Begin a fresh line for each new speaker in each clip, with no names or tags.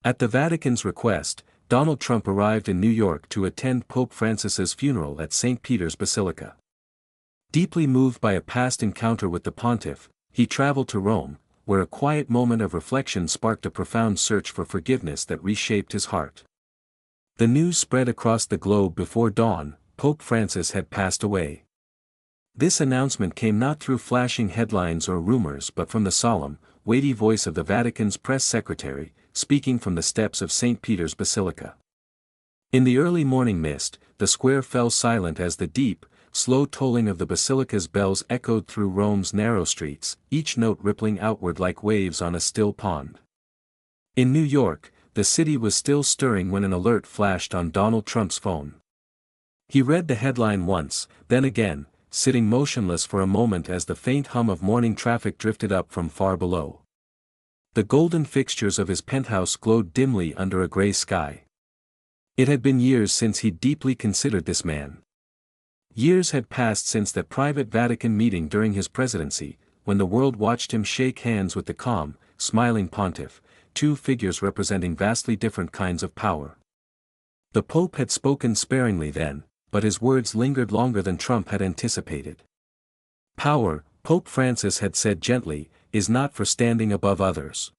At the Vatican's request, Donald Trump arrived in New York to attend Pope Francis's funeral at St. Peter's Basilica. Deeply moved by a past encounter with the pontiff, he traveled to Rome, where a quiet moment of reflection sparked a profound search for forgiveness that reshaped his heart. The news spread across the globe before dawn: Pope Francis had passed away. This announcement came not through flashing headlines or rumors but from the solemn, weighty voice of the Vatican's press secretary, speaking from the steps of St. Peter's Basilica. In the early morning mist, the square fell silent as the deep, slow tolling of the basilica's bells echoed through Rome's narrow streets, each note rippling outward like waves on a still pond. In New York, the city was still stirring when an alert flashed on Donald Trump's phone. He read the headline once, then again, sitting motionless for a moment as the faint hum of morning traffic drifted up from far below. The golden fixtures of his penthouse glowed dimly under a gray sky. It had been years since he'd deeply considered this man. Years had passed since that private Vatican meeting during his presidency, when the world watched him shake hands with the calm, smiling pontiff, two figures representing vastly different kinds of power. The Pope had spoken sparingly then, but his words lingered longer than Trump had anticipated. Power, Pope Francis had said gently, is not for standing above others.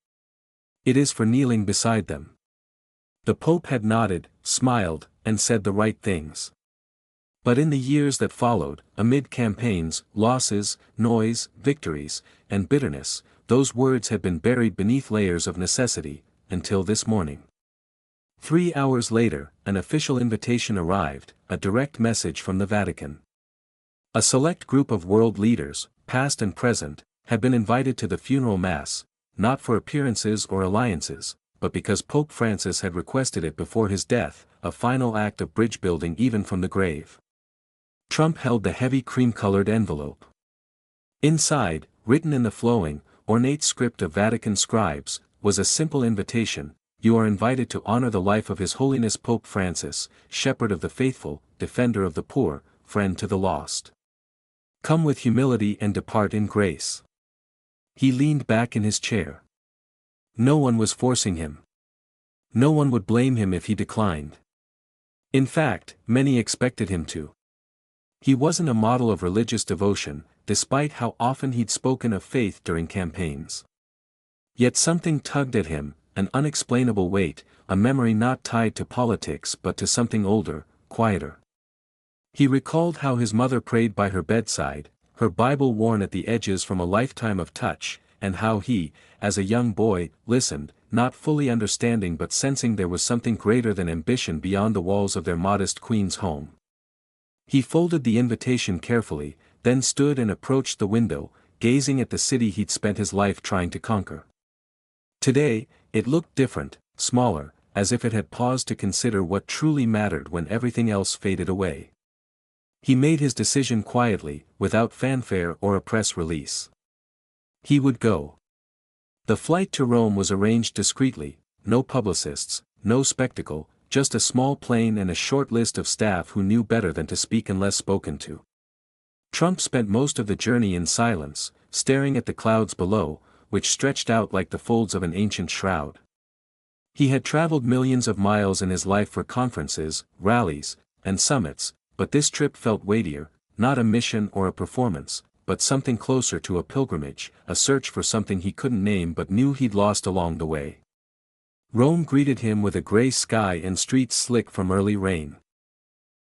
It is for kneeling beside them. The Pope had nodded, smiled, and said the right things. But in the years that followed, amid campaigns, losses, noise, victories, and bitterness, those words had been buried beneath layers of necessity, until this morning. 3 hours later, an official invitation arrived, a direct message from the Vatican. A select group of world leaders, past and present, had been invited to the funeral mass, not for appearances or alliances, but because Pope Francis had requested it before his death, a final act of bridge building even from the grave. Trump held the heavy cream-colored envelope. Inside, written in the flowing, ornate script of Vatican scribes, was a simple invitation: you are invited to honor the life of His Holiness Pope Francis, shepherd of the faithful, defender of the poor, friend to the lost. Come with humility and depart in grace. He leaned back in his chair. No one was forcing him. No one would blame him if he declined. In fact, many expected him to. He wasn't a model of religious devotion, despite how often he'd spoken of faith during campaigns. Yet something tugged at him, an unexplainable weight, a memory not tied to politics but to something older, quieter. He recalled how his mother prayed by her bedside, her Bible worn at the edges from a lifetime of touch, and how he, as a young boy, listened, not fully understanding but sensing there was something greater than ambition beyond the walls of their modest Queen's home. He folded the invitation carefully, then stood and approached the window, gazing at the city he'd spent his life trying to conquer. Today, it looked different, smaller, as if it had paused to consider what truly mattered when everything else faded away. He made his decision quietly, without fanfare or a press release. He would go. The flight to Rome was arranged discreetly, no publicists, no spectacle, just a small plane and a short list of staff who knew better than to speak unless spoken to. Trump spent most of the journey in silence, staring at the clouds below, which stretched out like the folds of an ancient shroud. He had traveled millions of miles in his life for conferences, rallies, and summits, but this trip felt weightier, not a mission or a performance, but something closer to a pilgrimage, a search for something he couldn't name but knew he'd lost along the way. Rome greeted him with a gray sky and streets slick from early rain.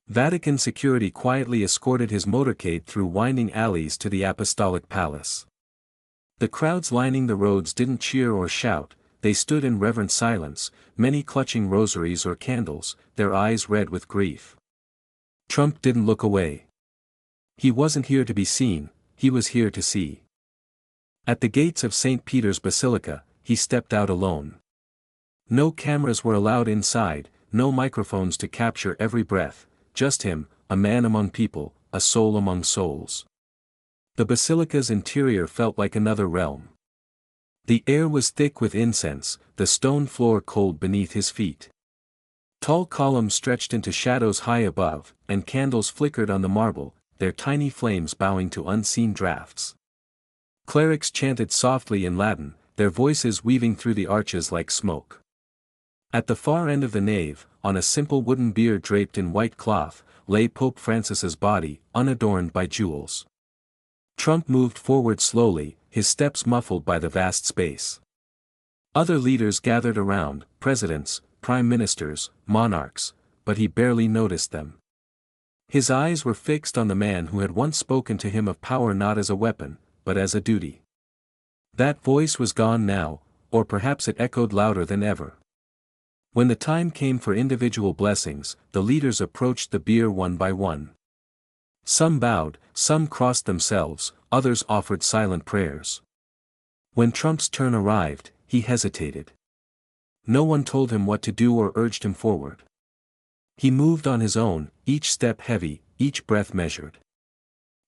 Vatican security quietly escorted his motorcade through winding alleys to the Apostolic Palace. The crowds lining the roads didn't cheer or shout, they stood in reverent silence, many clutching rosaries or candles, their eyes red with grief. Trump didn't look away. He wasn't here to be seen, he was here to see. At the gates of St. Peter's Basilica, he stepped out alone. No cameras were allowed inside, no microphones to capture every breath, just him, a man among people, a soul among souls. The basilica's interior felt like another realm. The air was thick with incense, the stone floor cold beneath his feet. Tall columns stretched into shadows high above, and candles flickered on the marble, their tiny flames bowing to unseen drafts. Clerics chanted softly in Latin, their voices weaving through the arches like smoke. At the far end of the nave, on a simple wooden bier draped in white cloth, lay Pope Francis's body, unadorned by jewels. Trump moved forward slowly, his steps muffled by the vast space. Other leaders gathered around, presidents, prime ministers, monarchs, but he barely noticed them. His eyes were fixed on the man who had once spoken to him of power not as a weapon, but as a duty. That voice was gone now, or perhaps it echoed louder than ever. When the time came for individual blessings, the leaders approached the bier one by one. Some bowed, some crossed themselves, others offered silent prayers. When Trump's turn arrived, he hesitated. No one told him what to do or urged him forward. He moved on his own, each step heavy, each breath measured.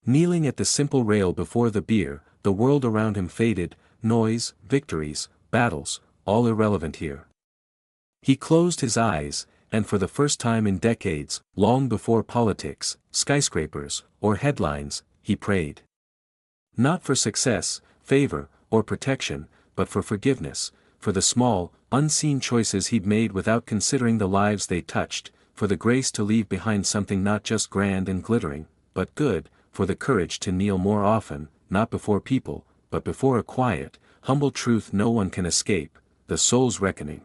Kneeling at the simple rail before the bier, the world around him faded, noise, victories, battles, all irrelevant here. He closed his eyes, and for the first time in decades, long before politics, skyscrapers, or headlines, he prayed. Not for success, favor, or protection, but for forgiveness, for the small, unseen choices he'd made without considering the lives they touched, for the grace to leave behind something not just grand and glittering, but good, for the courage to kneel more often, not before people, but before a quiet, humble truth no one can escape, the soul's reckoning.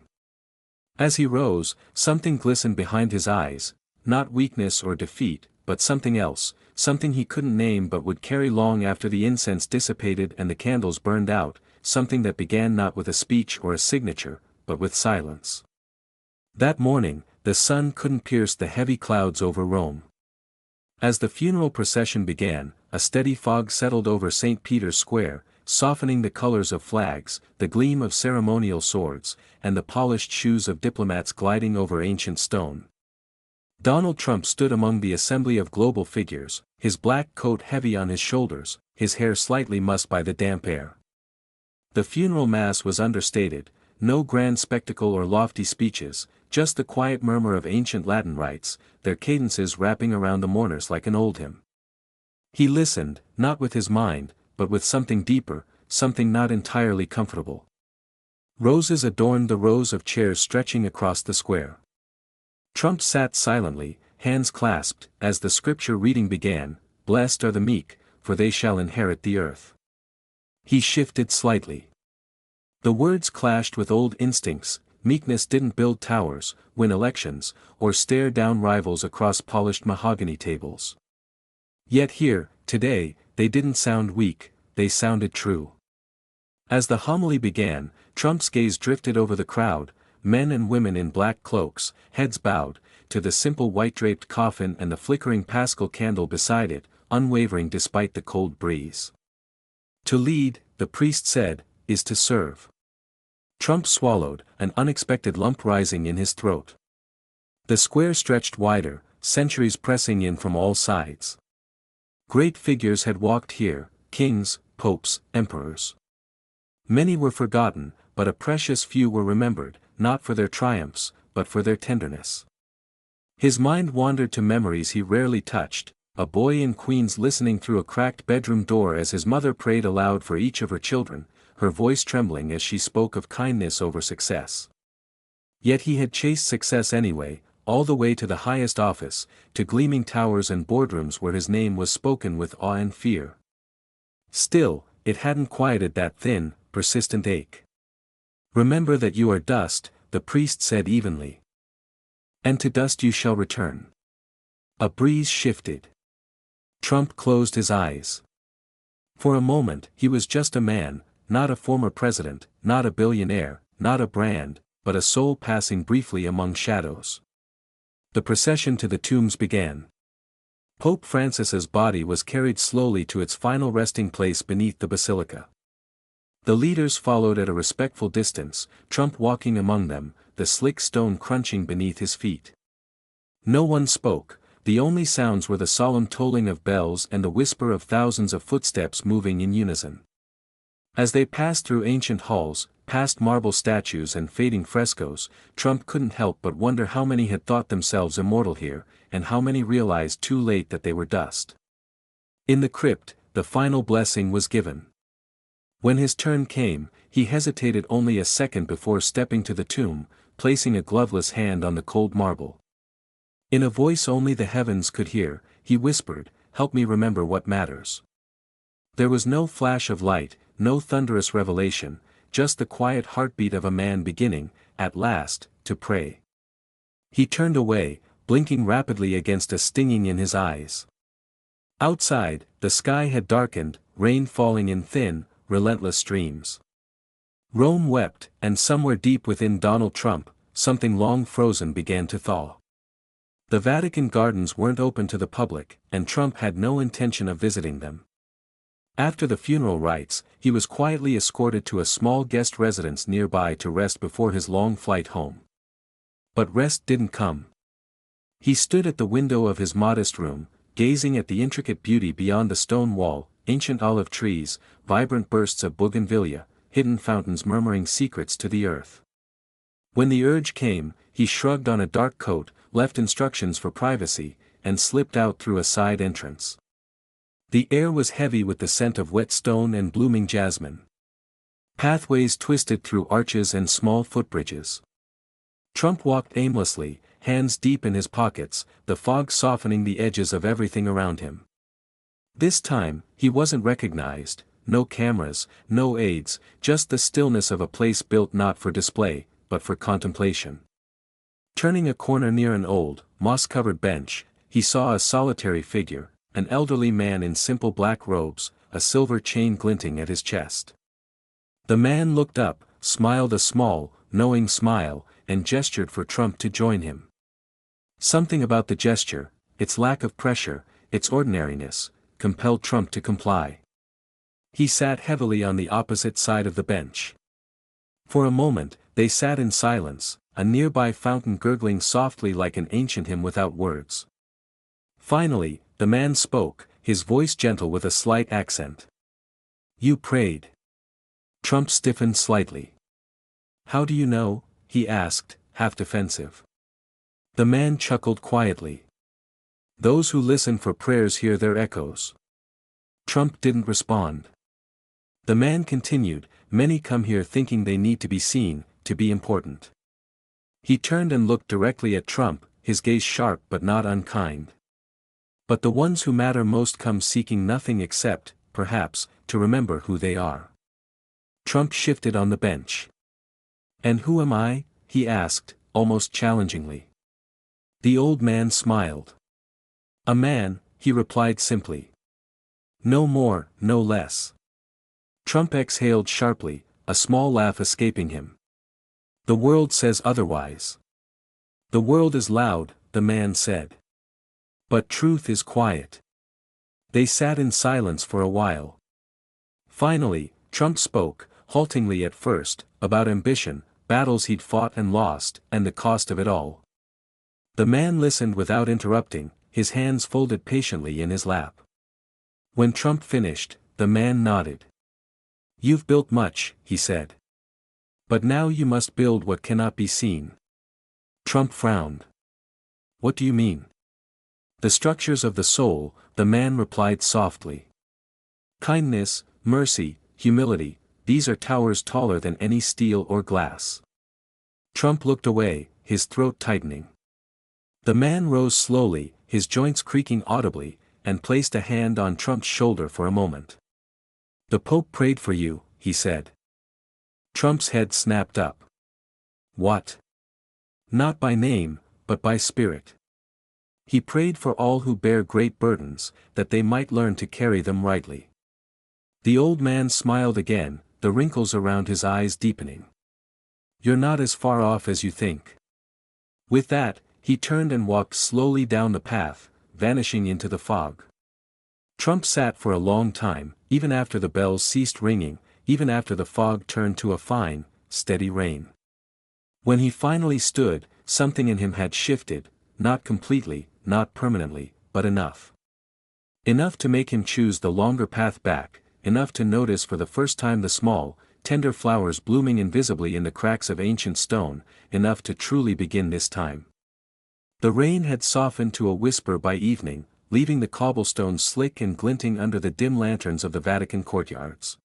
As he rose, something glistened behind his eyes, not weakness or defeat, but something else, something he couldn't name but would carry long after the incense dissipated and the candles burned out, something that began not with a speech or a signature, but with silence. That morning, the sun couldn't pierce the heavy clouds over Rome. As the funeral procession began, a steady fog settled over St. Peter's Square, softening the colors of flags, the gleam of ceremonial swords, and the polished shoes of diplomats gliding over ancient stone. Donald Trump stood among the assembly of global figures, his black coat heavy on his shoulders, his hair slightly mussed by the damp air. The funeral mass was understated, no grand spectacle or lofty speeches, just the quiet murmur of ancient Latin rites, their cadences wrapping around the mourners like an old hymn. He listened, not with his mind, but with something deeper, something not entirely comfortable. Roses adorned the rows of chairs stretching across the square. Trump sat silently, hands clasped, as the scripture reading began, "Blessed are the meek, for they shall inherit the earth." He shifted slightly. The words clashed with old instincts. Meekness didn't build towers, win elections, or stare down rivals across polished mahogany tables. Yet here, today, they didn't sound weak, they sounded true. As the homily began, Trump's gaze drifted over the crowd, men and women in black cloaks, heads bowed, to the simple white-draped coffin and the flickering Paschal candle beside it, unwavering despite the cold breeze. To lead, the priest said, is to serve. Trump swallowed, an unexpected lump rising in his throat. The square stretched wider, centuries pressing in from all sides. Great figures had walked here, kings, popes, emperors. Many were forgotten, but a precious few were remembered, not for their triumphs, but for their tenderness. His mind wandered to memories he rarely touched, a boy in Queens listening through a cracked bedroom door as his mother prayed aloud for each of her children, her voice trembling as she spoke of kindness over success. Yet he had chased success anyway, all the way to the highest office, to gleaming towers and boardrooms where his name was spoken with awe and fear. Still, it hadn't quieted that thin, persistent ache. "Remember that you are dust," the priest said evenly. "And to dust you shall return." A breeze shifted. Trump closed his eyes. For a moment, he was just a man, not a former president, not a billionaire, not a brand, but a soul passing briefly among shadows. The procession to the tombs began. Pope Francis's body was carried slowly to its final resting place beneath the basilica. The leaders followed at a respectful distance, Trump walking among them, the slick stone crunching beneath his feet. No one spoke, the only sounds were the solemn tolling of bells and the whisper of thousands of footsteps moving in unison. As they passed through ancient halls, past marble statues and fading frescoes, Trump couldn't help but wonder how many had thought themselves immortal here, and how many realized too late that they were dust. In the crypt, the final blessing was given. When his turn came, he hesitated only a second before stepping to the tomb, placing a gloveless hand on the cold marble. In a voice only the heavens could hear, he whispered, "Help me remember what matters." There was no flash of light, no thunderous revelation, just the quiet heartbeat of a man beginning, at last, to pray. He turned away, blinking rapidly against a stinging in his eyes. Outside, the sky had darkened, rain falling in thin, relentless streams. Rome wept, and somewhere deep within Donald Trump, something long frozen began to thaw. The Vatican gardens weren't open to the public, and Trump had no intention of visiting them. After the funeral rites, he was quietly escorted to a small guest residence nearby to rest before his long flight home. But rest didn't come. He stood at the window of his modest room, gazing at the intricate beauty beyond the stone wall, ancient olive trees, vibrant bursts of bougainvillea, hidden fountains murmuring secrets to the earth. When the urge came, he shrugged on a dark coat, left instructions for privacy, and slipped out through a side entrance. The air was heavy with the scent of wet stone and blooming jasmine. Pathways twisted through arches and small footbridges. Trump walked aimlessly, hands deep in his pockets, the fog softening the edges of everything around him. This time, he wasn't recognized, no cameras, no aids, just the stillness of a place built not for display, but for contemplation. Turning a corner near an old, moss-covered bench, he saw a solitary figure, an elderly man in simple black robes, a silver chain glinting at his chest. The man looked up, smiled a small, knowing smile, and gestured for Trump to join him. Something about the gesture, its lack of pressure, its ordinariness, compelled Trump to comply. He sat heavily on the opposite side of the bench. For a moment, they sat in silence, a nearby fountain gurgling softly like an ancient hymn without words. Finally, the man spoke, his voice gentle with a slight accent. "You prayed." Trump stiffened slightly. "How do you know?" he asked, half defensive. The man chuckled quietly. "Those who listen for prayers hear their echoes." Trump didn't respond. The man continued, "Many come here thinking they need to be seen, to be important." He turned and looked directly at Trump, his gaze sharp but not unkind. "But the ones who matter most come seeking nothing except, perhaps, to remember who they are." Trump shifted on the bench. "And who am I?" he asked, almost challengingly. The old man smiled. "A man," he replied simply. "No more, no less." Trump exhaled sharply, a small laugh escaping him. "The world says otherwise." "The world is loud," the man said. "But truth is quiet." They sat in silence for a while. Finally, Trump spoke, haltingly at first, about ambition, battles he'd fought and lost, and the cost of it all. The man listened without interrupting, his hands folded patiently in his lap. When Trump finished, the man nodded. "You've built much," he said. "But now you must build what cannot be seen." Trump frowned. "What do you mean?" "The structures of the soul," the man replied softly. "Kindness, mercy, humility, these are towers taller than any steel or glass." Trump looked away, his throat tightening. The man rose slowly, his joints creaking audibly, and placed a hand on Trump's shoulder for a moment. "The Pope prayed for you," he said. Trump's head snapped up. "What?" "Not by name, but by spirit. He prayed for all who bear great burdens, that they might learn to carry them rightly." The old man smiled again, the wrinkles around his eyes deepening. "You're not as far off as you think." With that, he turned and walked slowly down the path, vanishing into the fog. Trump sat for a long time, even after the bells ceased ringing, even after the fog turned to a fine, steady rain. When he finally stood, something in him had shifted, not completely, not permanently, but enough. Enough to make him choose the longer path back, enough to notice for the first time the small, tender flowers blooming invisibly in the cracks of ancient stone, enough to truly begin this time. The rain had softened to a whisper by evening, leaving the cobblestones slick and glinting under the dim lanterns of the Vatican courtyards.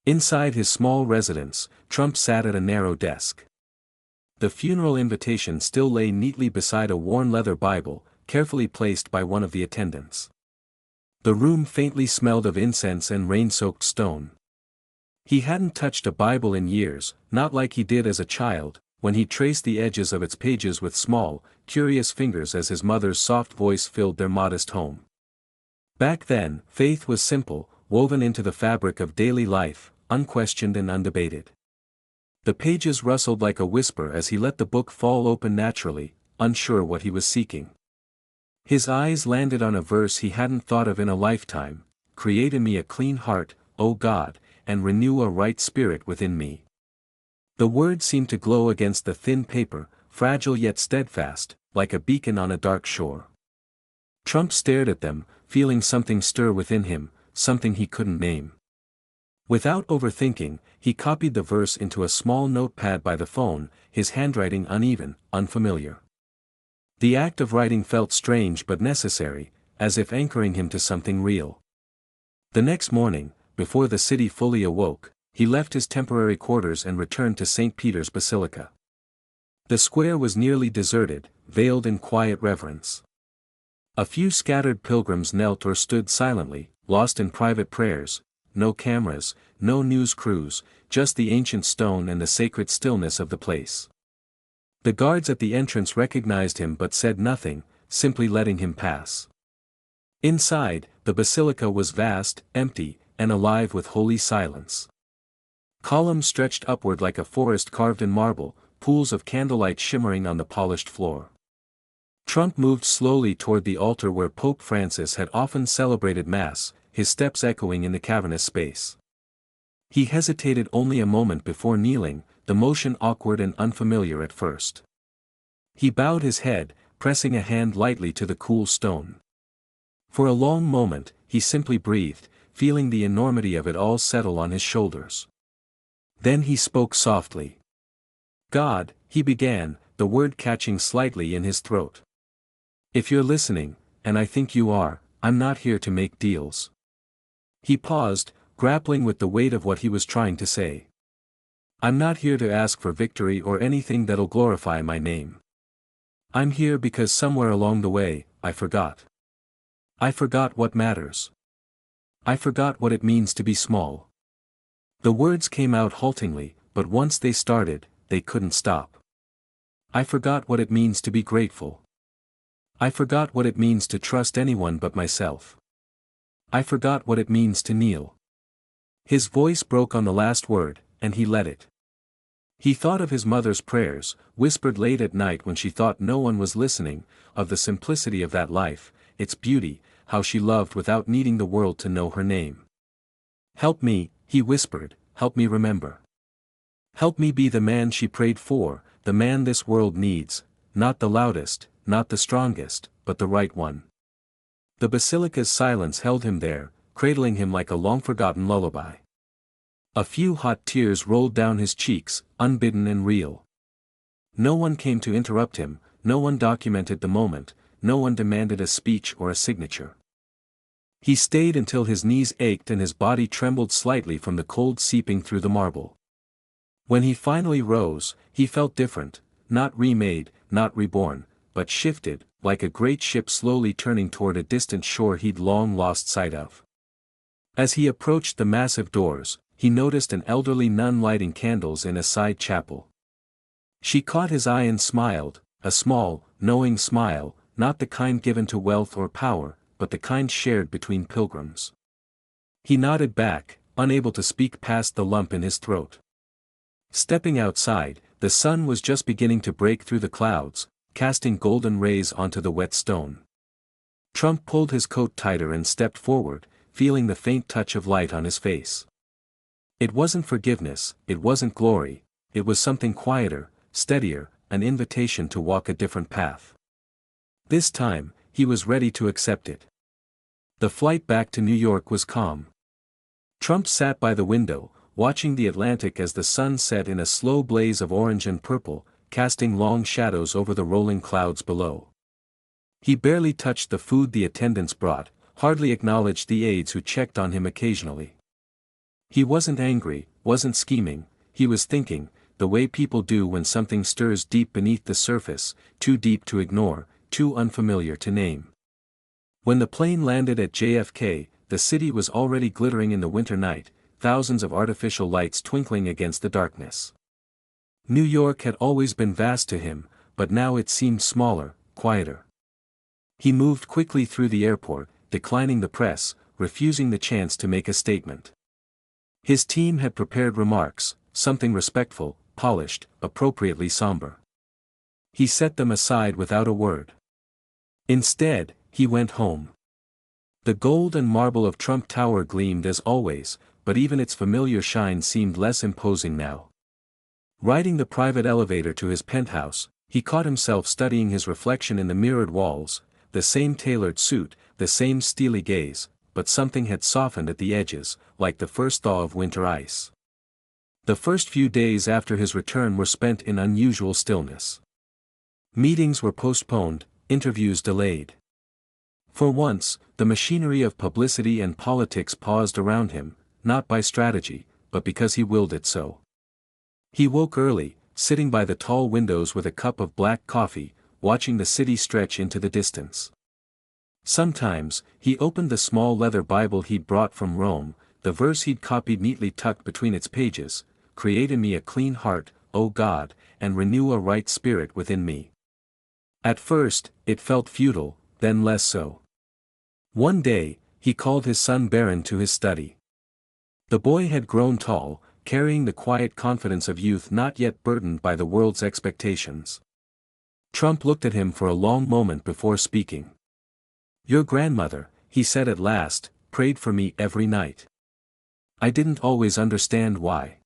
Inside his small residence, Trump sat at a narrow desk. The funeral invitation still lay neatly beside a worn leather Bible, carefully placed by one of the attendants. The room faintly smelled of incense and rain-soaked stone. He hadn't touched a Bible in years, not like he did as a child, when he traced the edges of its pages with small, curious fingers as his mother's soft voice filled their modest home. Back then, faith was simple, woven into the fabric of daily life, unquestioned and undebated. The pages rustled like a whisper as he let the book fall open naturally, unsure what he was seeking. His eyes landed on a verse he hadn't thought of in a lifetime: "Create in me a clean heart, O God, and renew a right spirit within me." The words seemed to glow against the thin paper, fragile yet steadfast, like a beacon on a dark shore. Trump stared at them, feeling something stir within him, something he couldn't name. Without overthinking, he copied the verse into a small notepad by the phone, his handwriting uneven, unfamiliar. The act of writing felt strange but necessary, as if anchoring him to something real. The next morning, before the city fully awoke, he left his temporary quarters and returned to St. Peter's Basilica. The square was nearly deserted, veiled in quiet reverence. A few scattered pilgrims knelt or stood silently, lost in private prayers. No cameras, no news crews, just the ancient stone and the sacred stillness of the place. The guards at the entrance recognized him but said nothing, simply letting him pass. Inside, the basilica was vast, empty, and alive with holy silence. Columns stretched upward like a forest carved in marble, pools of candlelight shimmering on the polished floor. Trump moved slowly toward the altar where Pope Francis had often celebrated Mass, his steps echoing in the cavernous space. He hesitated only a moment before kneeling, the motion awkward and unfamiliar at first. He bowed his head, pressing a hand lightly to the cool stone. For a long moment, he simply breathed, feeling the enormity of it all settle on his shoulders. Then he spoke softly. "God," he began, the word catching slightly in his throat. "If you're listening, and I think you are, I'm not here to make deals." He paused, grappling with the weight of what he was trying to say. "I'm not here to ask for victory or anything that'll glorify my name. I'm here because somewhere along the way, I forgot. I forgot what matters. I forgot what it means to be small." The words came out haltingly, but once they started, they couldn't stop. "I forgot what it means to be grateful. I forgot what it means to trust anyone but myself. I forgot what it means to kneel." His voice broke on the last word, and he let it. He thought of his mother's prayers, whispered late at night when she thought no one was listening, of the simplicity of that life, its beauty, how she loved without needing the world to know her name. "Help me," he whispered, "help me remember. Help me be the man she prayed for, the man this world needs, not the loudest, not the strongest, but the right one." The basilica's silence held him there, cradling him like a long-forgotten lullaby. A few hot tears rolled down his cheeks, unbidden and real. No one came to interrupt him, no one documented the moment, no one demanded a speech or a signature. He stayed until his knees ached and his body trembled slightly from the cold seeping through the marble. When he finally rose, he felt different, not remade, not reborn, but shifted, like a great ship slowly turning toward a distant shore he'd long lost sight of. As he approached the massive doors, he noticed an elderly nun lighting candles in a side chapel. She caught his eye and smiled, a small, knowing smile, not the kind given to wealth or power, but the kind shared between pilgrims. He nodded back, unable to speak past the lump in his throat. Stepping outside, the sun was just beginning to break through the clouds, casting golden rays onto the wet stone. Trump pulled his coat tighter and stepped forward, feeling the faint touch of light on his face. It wasn't forgiveness, it wasn't glory, it was something quieter, steadier, an invitation to walk a different path. This time, he was ready to accept it. The flight back to New York was calm. Trump sat by the window, watching the Atlantic as the sun set in a slow blaze of orange and purple, casting long shadows over the rolling clouds below. He barely touched the food the attendants brought, hardly acknowledged the aides who checked on him occasionally. He wasn't angry, wasn't scheming, he was thinking, the way people do when something stirs deep beneath the surface, too deep to ignore, too unfamiliar to name. When the plane landed at JFK, the city was already glittering in the winter night, thousands of artificial lights twinkling against the darkness. New York had always been vast to him, but now it seemed smaller, quieter. He moved quickly through the airport, declining the press, refusing the chance to make a statement. His team had prepared remarks, something respectful, polished, appropriately somber. He set them aside without a word. Instead, he went home. The gold and marble of Trump Tower gleamed as always, but even its familiar shine seemed less imposing now. Riding the private elevator to his penthouse, he caught himself studying his reflection in the mirrored walls, the same tailored suit, the same steely gaze, but something had softened at the edges, like the first thaw of winter ice. The first few days after his return were spent in unusual stillness. Meetings were postponed, interviews delayed. For once, the machinery of publicity and politics paused around him, not by strategy, but because he willed it so. He woke early, sitting by the tall windows with a cup of black coffee, watching the city stretch into the distance. Sometimes, he opened the small leather Bible he'd brought from Rome, the verse he'd copied neatly tucked between its pages, "Create in me a clean heart, O God, and renew a right spirit within me." At first, it felt futile, then less so. One day, he called his son Barron to his study. The boy had grown tall, carrying the quiet confidence of youth not yet burdened by the world's expectations. Trump looked at him for a long moment before speaking. "Your grandmother," he said at last, "prayed for me every night. I didn't always understand why."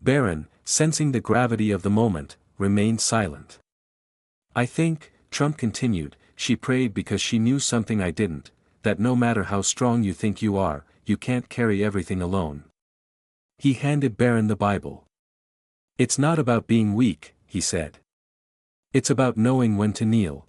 Barron, sensing the gravity of the moment, remained silent. "I think," Trump continued, "she prayed because she knew something I didn't, that no matter how strong you think you are, you can't carry everything alone." He handed Barron the Bible. "It's not about being weak," he said. "It's about knowing when to kneel."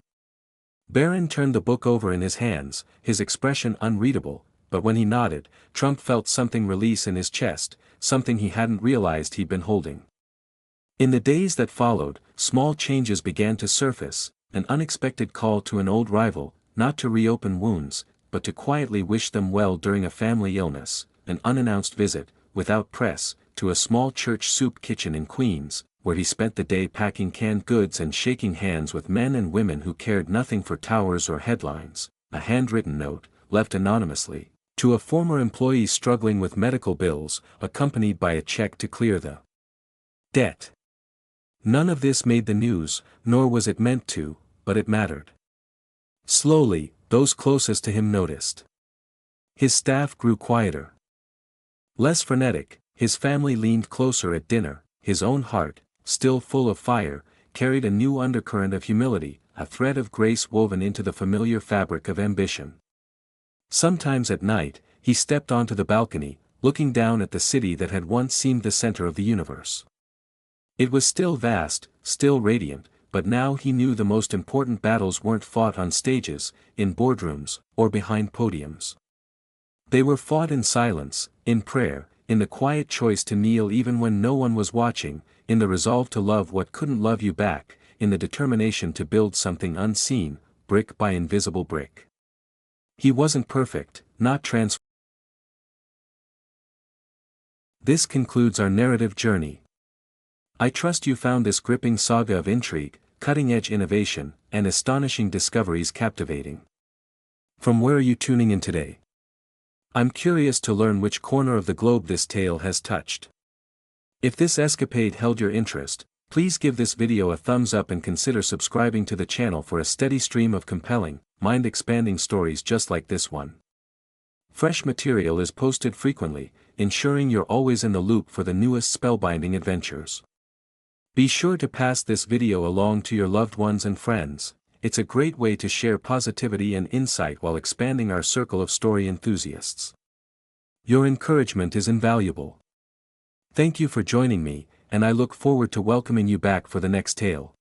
Barron turned the book over in his hands, his expression unreadable, but when he nodded, Trump felt something release in his chest, something he hadn't realized he'd been holding. In the days that followed, small changes began to surface, an unexpected call to an old rival, not to reopen wounds, but to quietly wish them well during a family illness, an unannounced visit, without press, to a small church soup kitchen in Queens, where he spent the day packing canned goods and shaking hands with men and women who cared nothing for towers or headlines, a handwritten note, left anonymously, to a former employee struggling with medical bills, accompanied by a check to clear the debt. None of this made the news, nor was it meant to, but it mattered. Slowly, those closest to him noticed. His staff grew quieter. Less frenetic, his family leaned closer at dinner, his own heart, still full of fire, carried a new undercurrent of humility, a thread of grace woven into the familiar fabric of ambition. Sometimes at night, he stepped onto the balcony, looking down at the city that had once seemed the center of the universe. It was still vast, still radiant, but now he knew the most important battles weren't fought on stages, in boardrooms, or behind podiums. They were fought in silence, in prayer, in the quiet choice to kneel even when no one was watching, in the resolve to love what couldn't love you back, in the determination to build something unseen, brick by invisible brick. He wasn't perfect, not transformed. This concludes our narrative journey. I trust you found this gripping saga of intrigue, cutting-edge innovation, and astonishing discoveries captivating. From where are you tuning in today? I'm curious to learn which corner of the globe this tale has touched. If this escapade held your interest, please give this video a thumbs up and consider subscribing to the channel for a steady stream of compelling, mind-expanding stories just like this one. Fresh material is posted frequently, ensuring you're always in the loop for the newest spellbinding adventures. Be sure to pass this video along to your loved ones and friends. It's a great way to share positivity and insight while expanding our circle of story enthusiasts. Your encouragement is invaluable. Thank you for joining me, and I look forward to welcoming you back for the next tale.